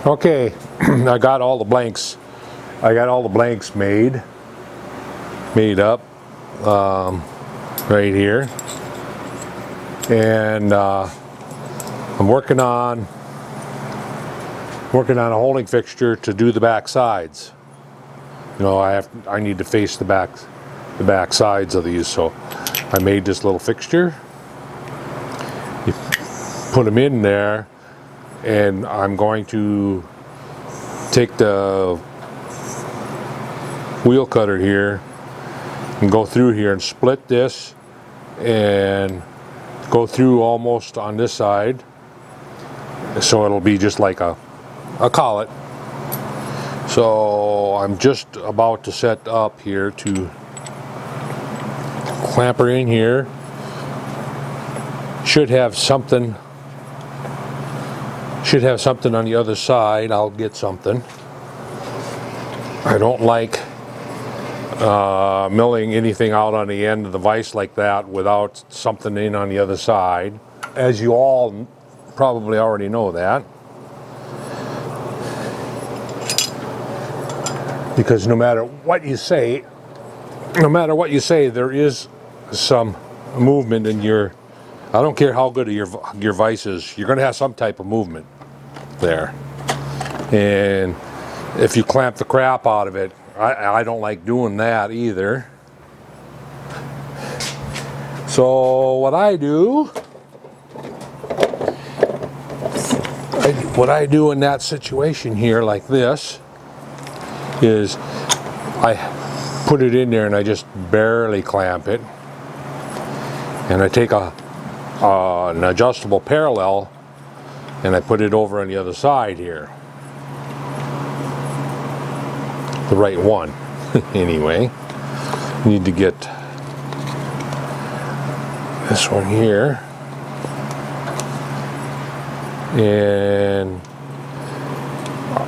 Okay, I got all the blanks. I got all the blanks made up right here, and I'm working on a holding fixture to do the back sides. You know, I need to face the back sides of these, so I made this little fixture. You put them in there, and I'm going to take the wheel cutter here and go through here and split this and go through almost on this side, so it'll be just like a collet. So I'm just about to set up here to clamp her in here. Should have something on the other side. I'll get something. I don't like milling anything out on the end of the vise like that without something in on the other side, as you all probably already know that, because no matter what you say, there is some movement in your, I don't care how good your vise is, you're going to have some type of movement there. And if you clamp the crap out of it, I don't like doing that either. So what I do in that situation here like this is I put it in there and I just barely clamp it, and I take an adjustable parallel and I put it over on the other side here. The right one. Anyway, need to get this one here, and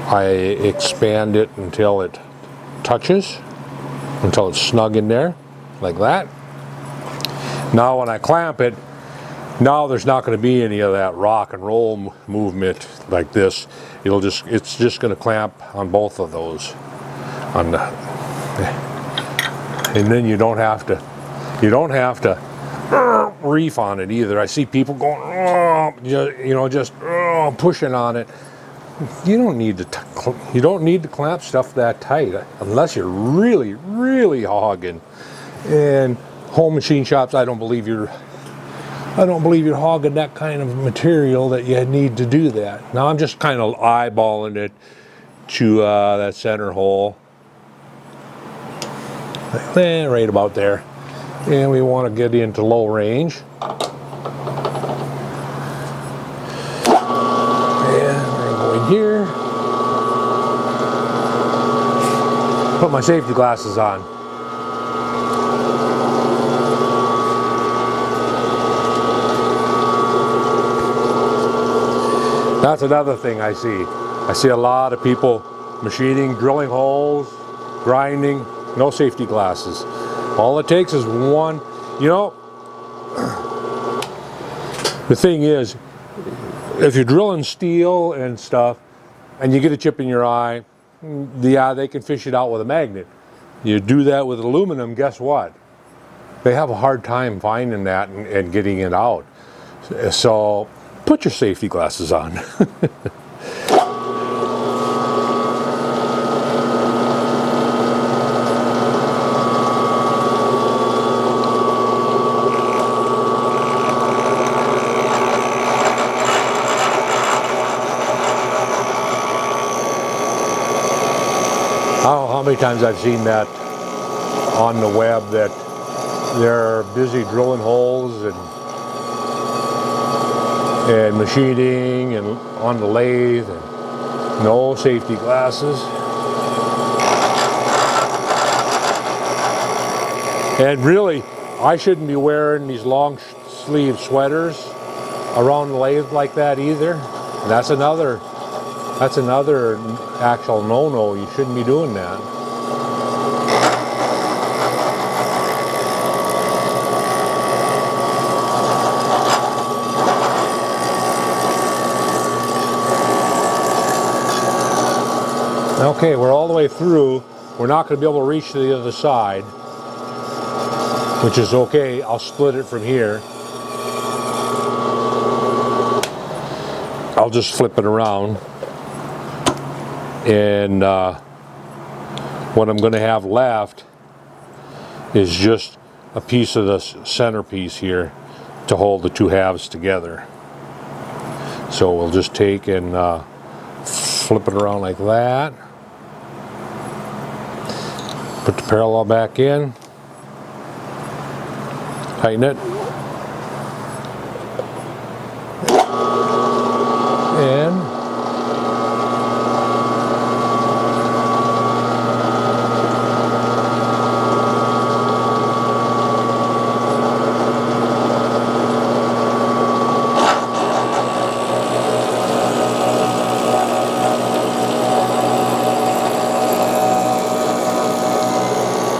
I expand it until it touches, until it's snug in there, like that. Now when I clamp it, now there's not going to be any of that rock and roll movement like this. It's just going to clamp on both of those. And then you don't have to reef on it either. I see people going, just pushing on it. You don't need to clamp stuff that tight unless you're really, really hogging. And home machine shops, I don't believe you're hogging that kind of material that you need to do that. Now I'm just kind of eyeballing it to that center hole. Right about there, and we want to get into low range, and we're going here. Put my safety glasses on. That's another thing I see a lot of people machining, drilling holes, grinding. No safety glasses. All it takes is one. The thing is, if you're drilling steel and stuff and you get a chip in your eye, yeah, they can fish it out with a magnet. You do that with aluminum, guess what? They have a hard time finding that and getting it out. So put your safety glasses on. How many times I've seen that on the web, that they're busy drilling holes and machining and on the lathe, and no safety glasses. And really, I shouldn't be wearing these long sleeve sweaters around the lathe like that either. And that's another actual no-no. You shouldn't be doing that. Okay, we're all the way through. We're not going to be able to reach to the other side, which is okay. I'll split it from here. I'll just flip it around. And what I'm going to have left is just a piece of the centerpiece here to hold the two halves together. So we'll just take and flip it around like that. Put the parallel back in. Tighten it. And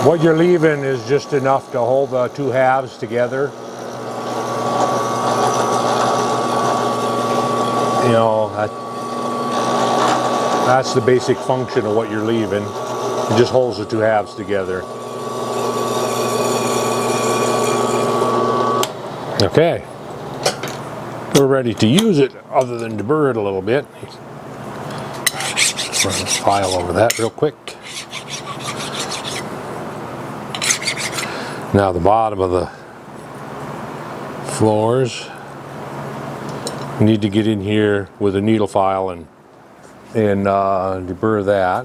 what you're leaving is just enough to hold the two halves together. You know, that's the basic function of what you're leaving. It just holds the two halves together. Okay, we're ready to use it, other than deburr it a little bit. Run a file over that real quick. Now the bottom of the floors, we need to get in here with a needle file and deburr that.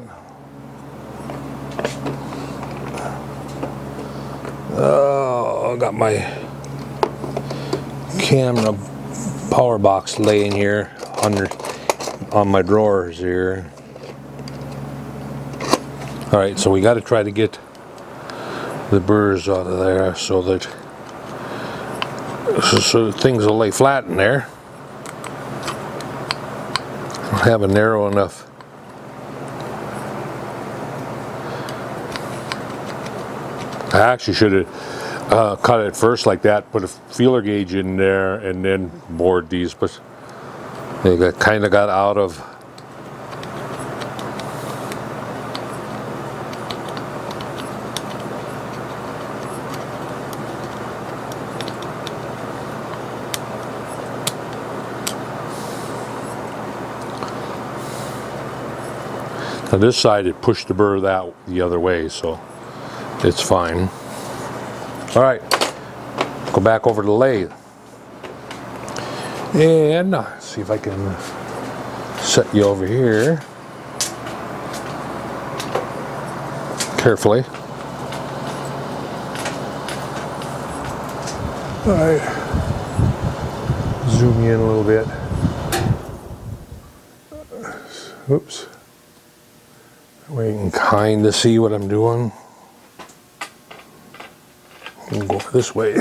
Oh, I got my camera power box laying here on my drawers here. All right, so we got to try to get the burrs out of there so that things will lay flat in there. I have a narrow enough I actually should have cut it first like that, put a feeler gauge in there, and then bored these, but they kind of got out of on this side. It pushed the burr the other way, so it's fine. All right, go back over to the lathe and see if I can set you over here carefully. All right, zoom you in a little bit. Oops. We can kind of see what I'm doing. We'll go this way.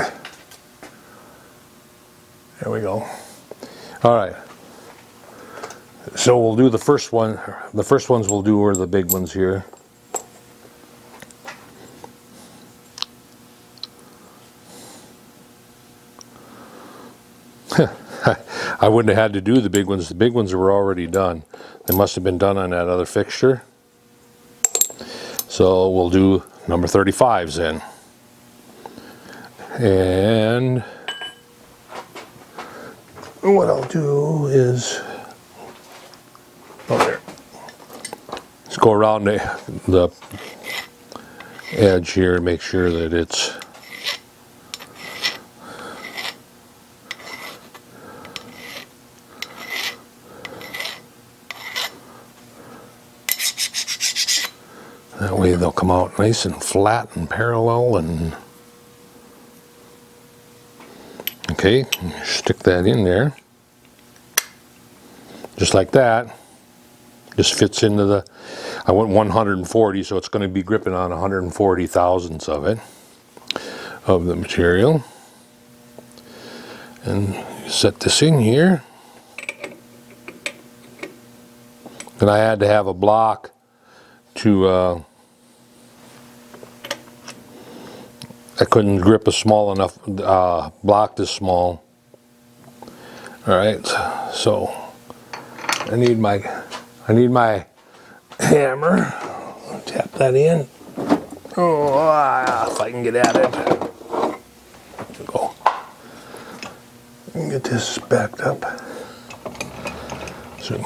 There we go. All right. So we'll do the first one. The first ones we'll do are the big ones here. I wouldn't have had to do the big ones. The big ones were already done. They must have been done on that other fixture. So we'll do number 35s then. And what I'll do is, just go around the edge here and make sure that it's that way they'll come out nice and flat and parallel. And okay, stick that in there just like that. Just fits into the, I went 140, so it's going to be gripping on 140 thousandths of it, of the material. And set this in here. And I had to have a block to I couldn't grip a small enough block this small. All right, so I need my hammer, tap that in. Oh, if I can get at it. There we go. Get this backed up. So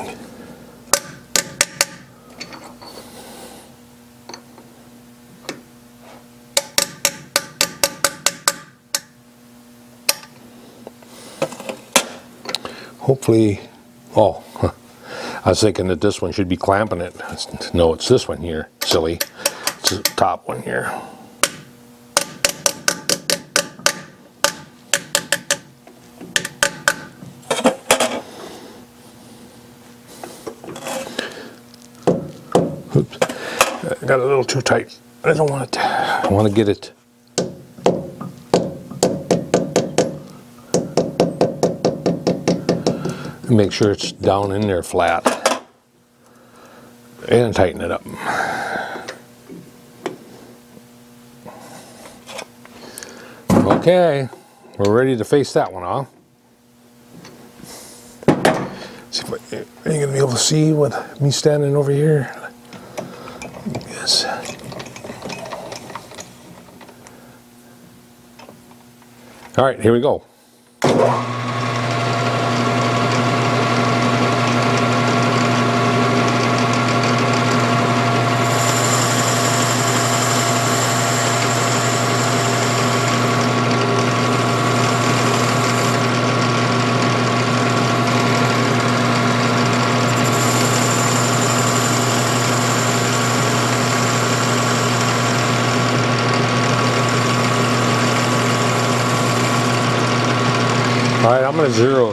hopefully, oh, I was thinking that this one should be clamping it. No, it's this one here. Silly. It's the top one here. Oops. I got a little too tight. I don't want it. I want to get it. Make sure it's down in there flat. And tighten it up. Okay, we're ready to face that one off. See if are you gonna be able to see with me standing over here? Yes. All right, here we go. All right, I'm going to zero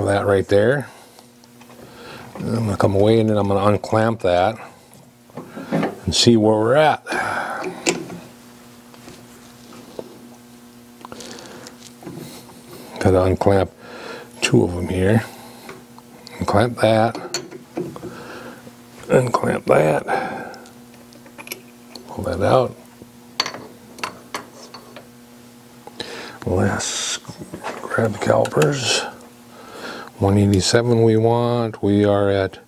that right there. And I'm going to come away and then I'm going to unclamp that and see where we're at. Got to unclamp two of them here. Unclamp that. Unclamp that. Pull that out. Let's grab the calipers. 187 we want. We are at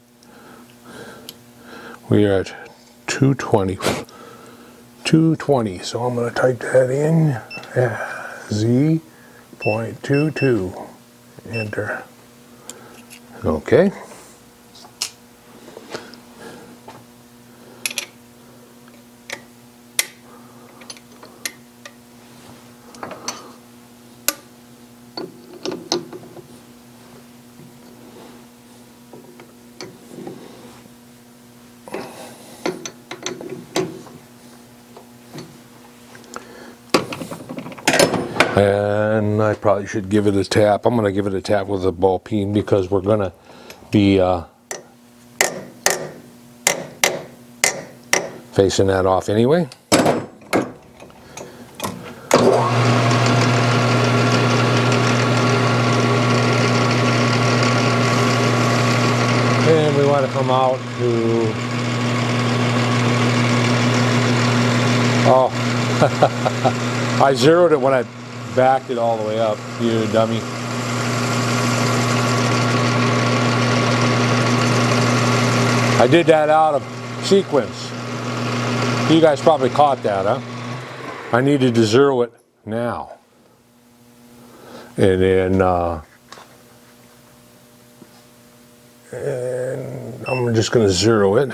220. 220. So I'm going to type that in. Z.22. Enter. Okay. And I probably should give it a tap. I'm going to give it a tap with a ball peen because we're going to be facing that off anyway. And we want to come out to... Oh, I zeroed it when I backed it all the way up, you dummy. I did that out of sequence. You guys probably caught that, huh? I needed to zero it now. And then and I'm just going to zero it.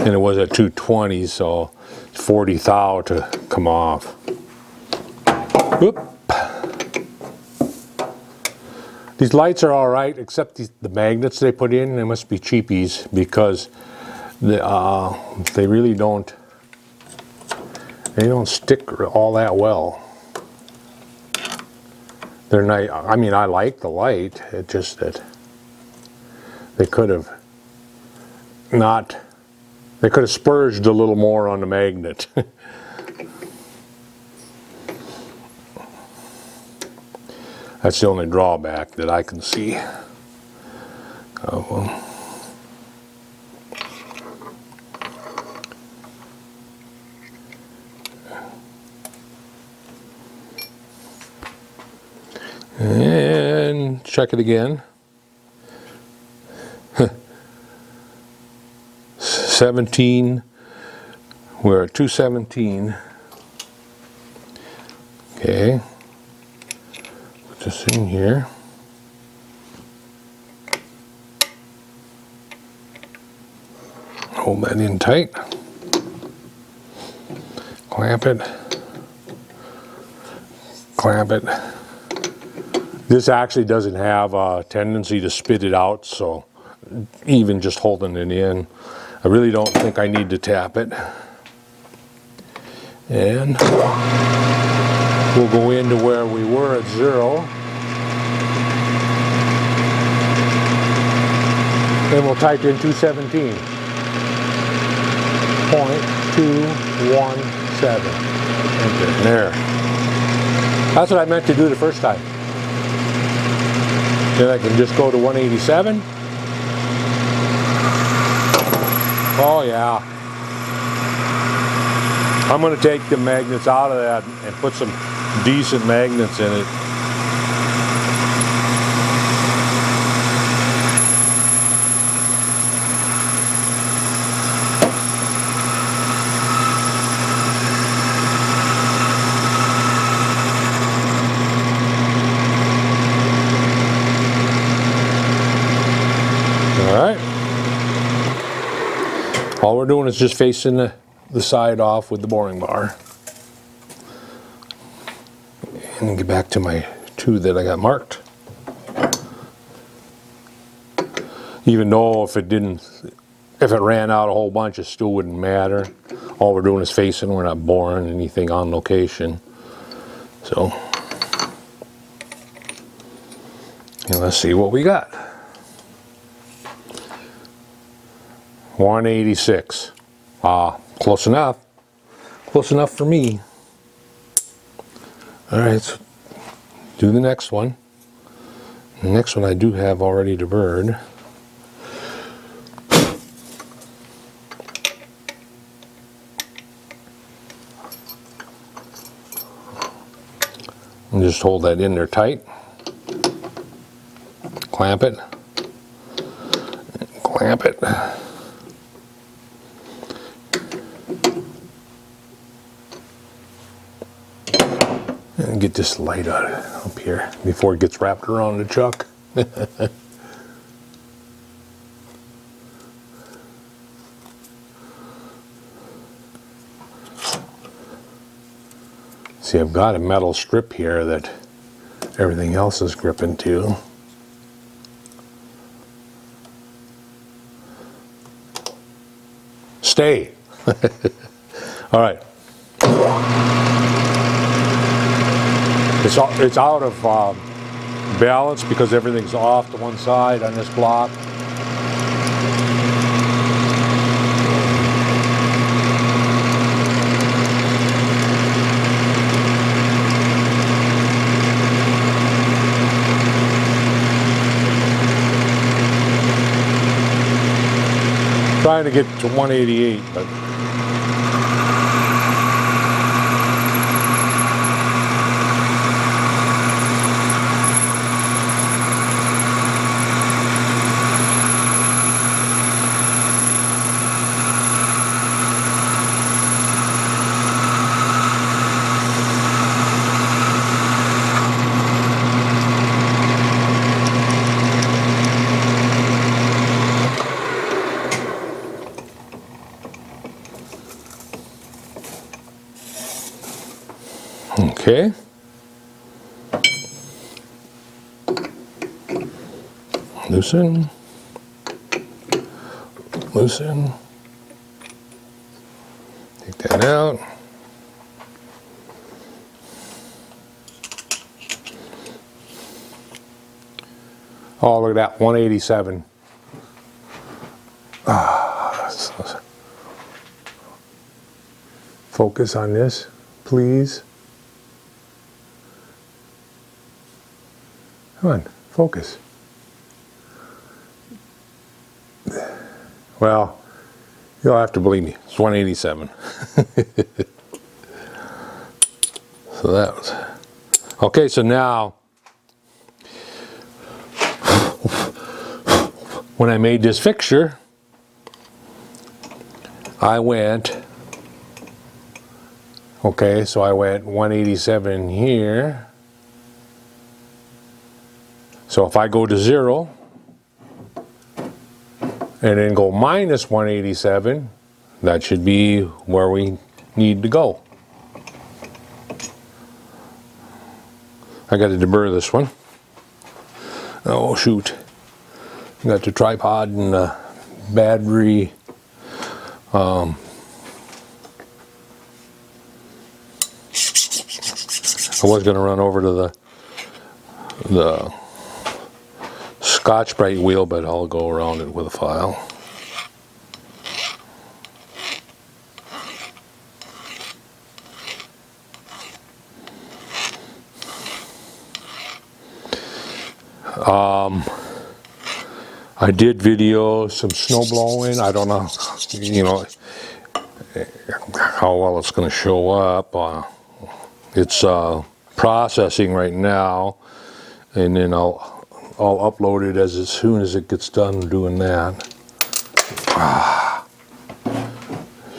And it was at 220, so 40 thou to come off. Whoop. These lights are all right, except the magnets they put in. They must be cheapies because they really don't. They don't stick all that well. They're nice. I mean, I like the light. It's just that they could have not. They could have spurged a little more on the magnet. That's the only drawback that I can see. Oh, well. And check it again. 17. We're at 217. Okay. Put this in here. Hold that in tight. Clamp it. Clamp it. This actually doesn't have a tendency to spit it out, so even just holding it in, I really don't think I need to tap it. And we'll go into where we were at 0. Then we'll type in 217. 0.217. Enter. There. That's what I meant to do the first time. Then I can just go to 187. Oh yeah. I'm going to take the magnets out of that and put some decent magnets in it. Alright. All we're doing is just facing the side off with the boring bar. And then get back to my 2 that I got marked. Even though if it ran out a whole bunch, it still wouldn't matter. All we're doing is facing, we're not boring anything on location. So, and let's see what we got. 186. Close enough. Close enough for me. Alright, so do the next one. The next one I do have already deburred. And just hold that in there tight. Clamp it. Clamp it. And get this light out up here before it gets wrapped around the chuck. See, I've got a metal strip here that everything else is gripping to. Stay. All right. It's out of balance because everything's off to one side on this block. Trying to get to 188, but okay. Loosen. Loosen. Take that out. Oh, look at that, 187. Focus on this, please. Come on, focus. Well, you'll have to believe me, it's 187. So that was... Okay, so now, when I made this fixture, I went, okay, so I went 187 here. So if I go to 0 and then go minus 187, that should be where we need to go. I got to deburr this one. Oh shoot. Got the tripod and the battery. I was going to run over to the Scotch-Brite wheel, but I'll go around it with a file. I did video some snow blowing. I don't know, how well it's going to show up. It's processing right now, and then I'll upload it as soon as it gets done doing that.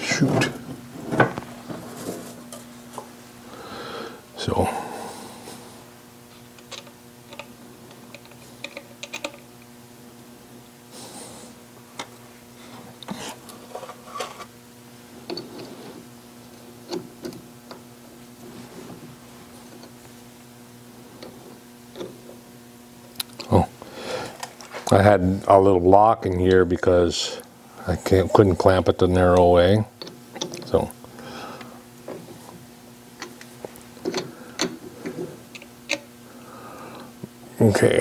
Shoot. So. I had a little block in here because I couldn't clamp it the narrow way. So okay.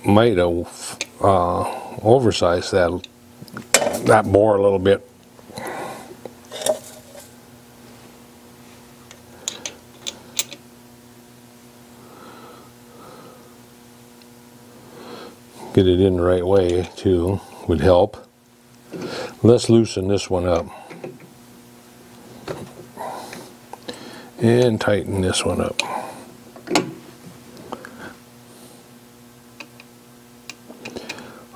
Might have oversized that bore a little bit. Get it in the right way too would help. Let's loosen this one up and tighten this one up.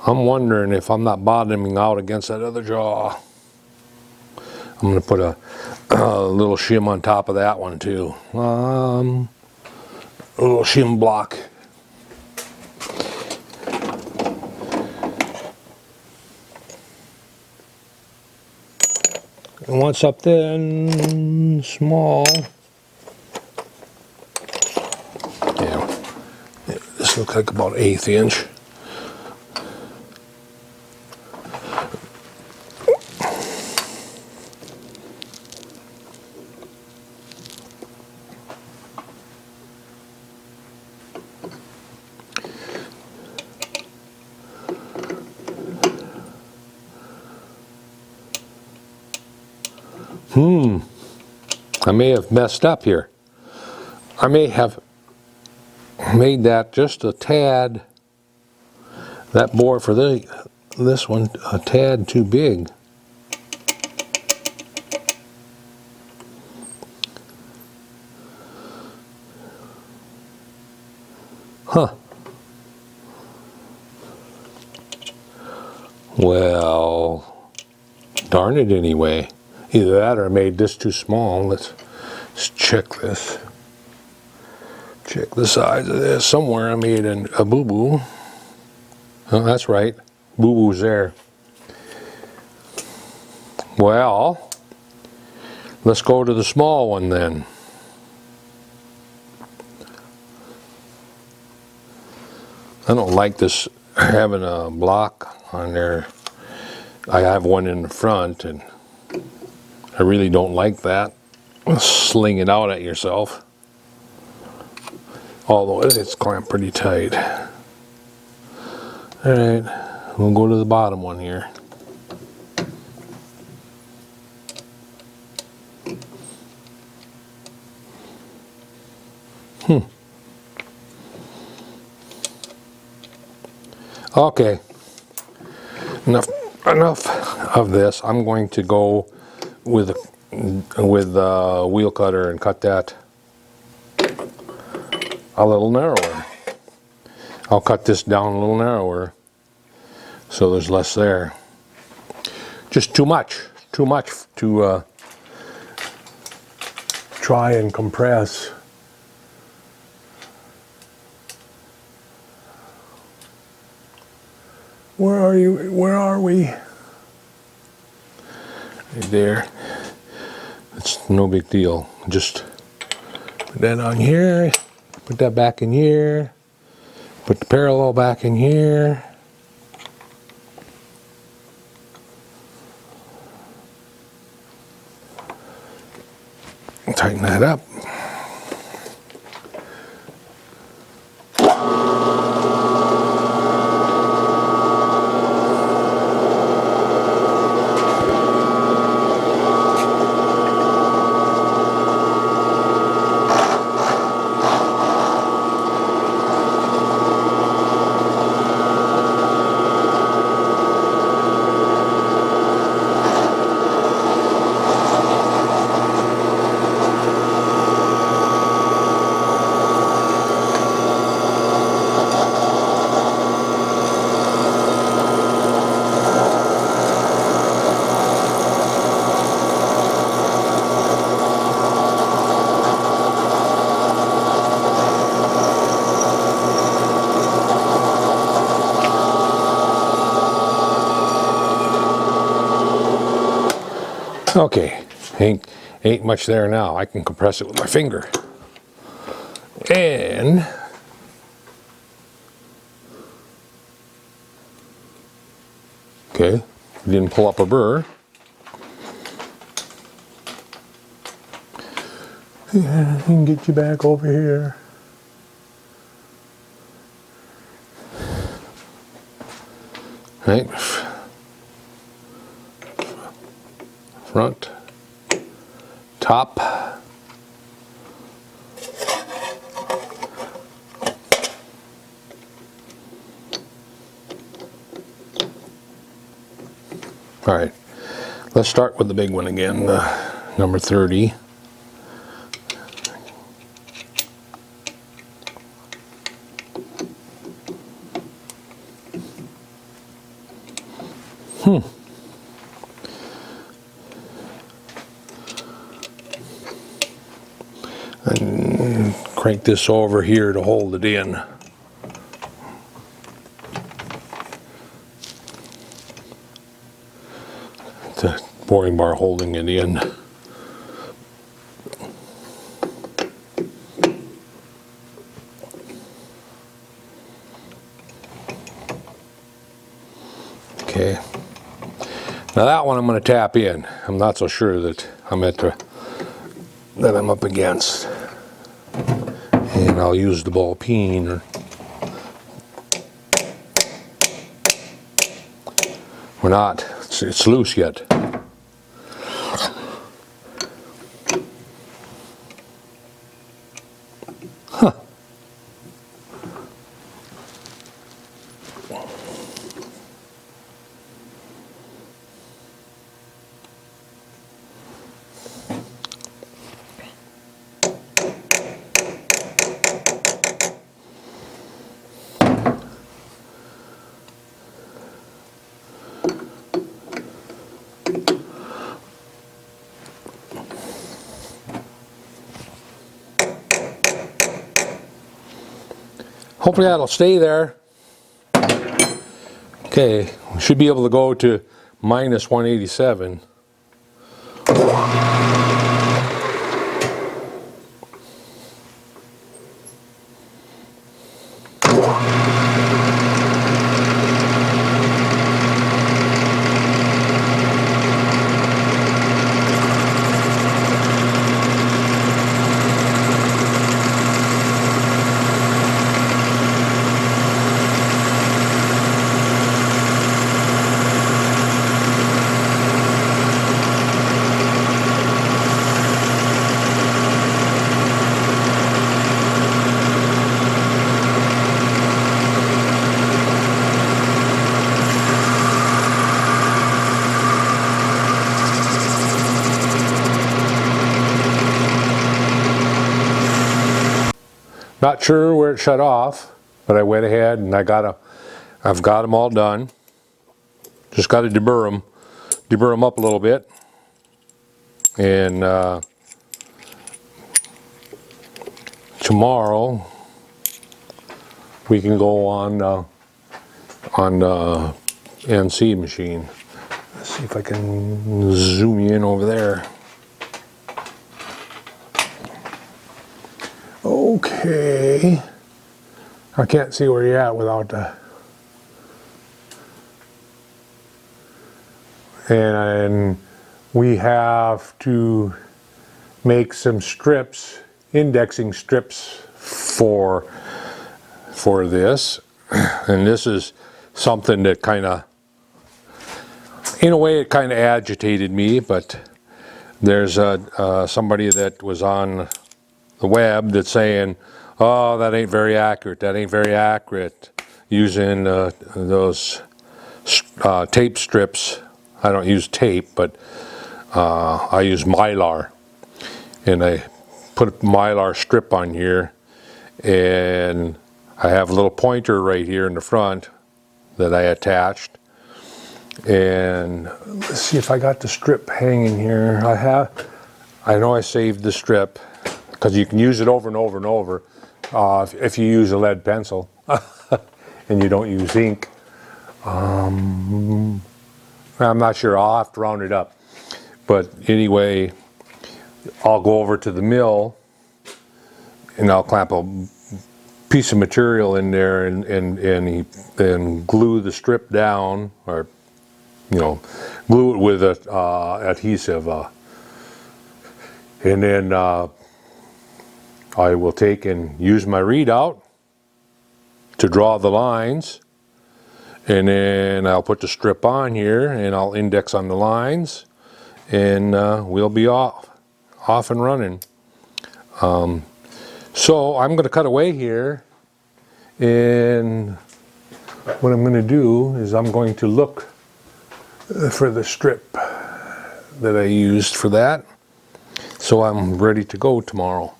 I'm wondering if I'm not bottoming out against that other jaw. I'm going to put a little shim on top of that one too. A little shim block. And once up then small. Yeah, this looks like about 1/8 inch. I may have messed up here. I may have made that just a tad, that bore for this one, a tad too big. Huh. Well, darn it anyway. Either that or I made this too small. Let's check this. Check the size of this. Somewhere I made a boo-boo. Oh, that's right. Boo-boo's there. Well, let's go to the small one then. I don't like this having a block on there. I have one in the front and I really don't like that. Sling it out at yourself. Although it's clamped pretty tight. Alright, we'll go to the bottom one here. Okay, enough of this. I'm going to go with a wheel cutter and cut that a little narrower. I'll cut this down a little narrower so there's less there. Just too much to try and compress. Where are you? Where are we? Right there. It's no big deal. Just put that on here, put that back in here, put the parallel back in here. Tighten that up. Okay, ain't much there now. I can compress it with my finger. And okay, didn't pull up a burr. Yeah, I can get you back over here. Right, front, top. All right, let's start with the big one again, number 30. And crank this over here to hold it in. The boring bar holding it in. Okay. Now that one I'm going to tap in. I'm not so sure that I'm up against. And I'll use the ball peen. We're not. It's loose yet. Huh. Hopefully that'll stay there. Okay, we should be able to go to minus 187. Not sure where it shut off, but I went ahead and I've got them all done. Just got to deburr them up a little bit, and tomorrow we can go on NC machine. Let's see if I can zoom you in over there. Okay, I can't see where you're at without the. And we have to make some strips, indexing strips for this. And this is something that kind of, in a way, it kind of agitated me, but there's somebody that was on the web that's saying, oh, that ain't very accurate, that ain't very accurate, using those tape strips. I don't use tape, but I use Mylar, and I put a Mylar strip on here, and I have a little pointer right here in the front that I attached. And let's see if I got the strip hanging here. I know I saved the strip because you can use it over and over and over if you use a lead pencil and you don't use ink. I'm not sure, I'll have to round it up. But anyway, I'll go over to the mill and I'll clamp a piece of material in there and glue the strip down, or glue it with adhesive. And then I will take and use my readout to draw the lines. And then I'll put the strip on here and I'll index on the lines, and we'll be off and running. So I'm going to cut away here, and what I'm going to do is I'm going to look for the strip that I used for that, so I'm ready to go tomorrow.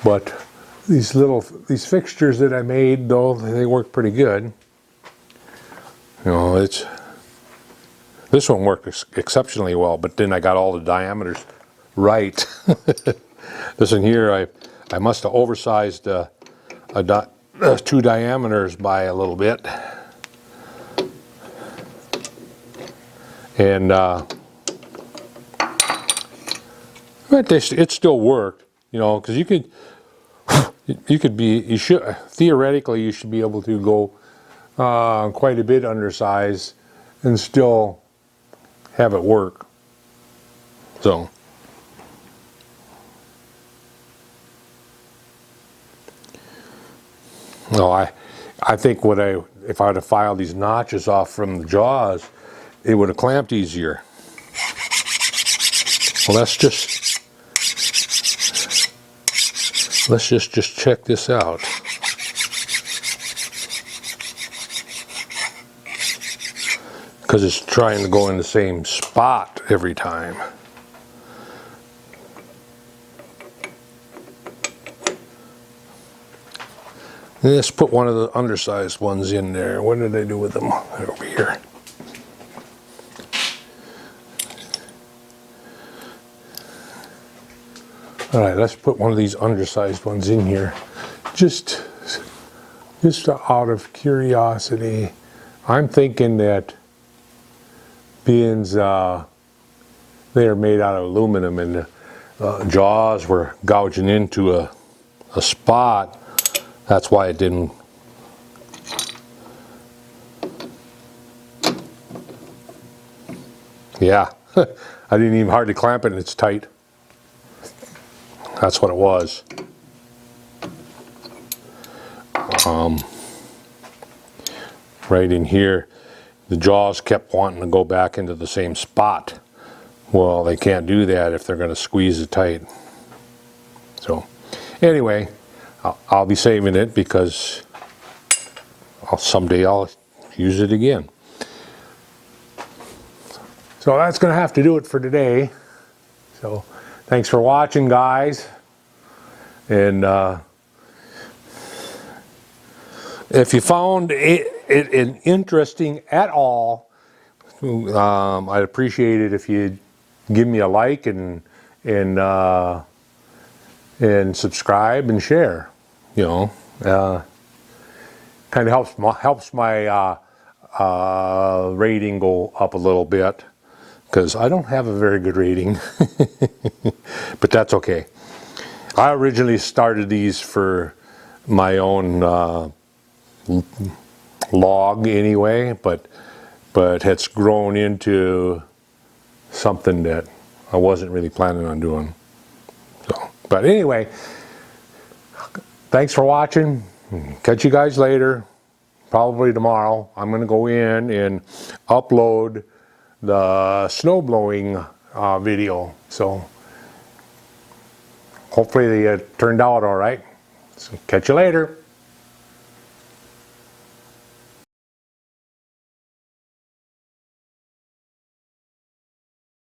But these fixtures that I made, though, they work pretty good. This one worked exceptionally well, but then I got all the diameters right. This one here, I must have oversized two diameters by a little bit. And but it still worked, because theoretically you should be able to go quite a bit undersized and still have it work. So I think if I had to file these notches off from the jaws, it would have clamped easier. Well, let's just check this out. Because it's trying to go in the same spot every time. Let's put one of the undersized ones in there. What did I do with them? They're over here. All right, let's put one of these undersized ones in here. Just out of curiosity, I'm thinking that being they are made out of aluminum and the jaws were gouging into a spot, that's why it didn't. Yeah, I didn't even hardly clamp it and it's tight. That's what it was. Right in here, the jaws kept wanting to go back into the same spot. Well, they can't do that if they're going to squeeze it tight. So, anyway, I'll be saving it because someday I'll use it again. So that's going to have to do it for today. So, thanks for watching, guys. And if you found it interesting at all, I'd appreciate it if you give me a like and subscribe and share. You know, kind of helps my rating go up a little bit, because I don't have a very good rating. But that's okay. I originally started these for my own log anyway, but it's grown into something that I wasn't really planning on doing. So, but anyway, thanks for watching. Catch you guys later. Probably tomorrow. I'm going to go in and upload the snow blowing video. So hopefully it turned out all right. So catch you later.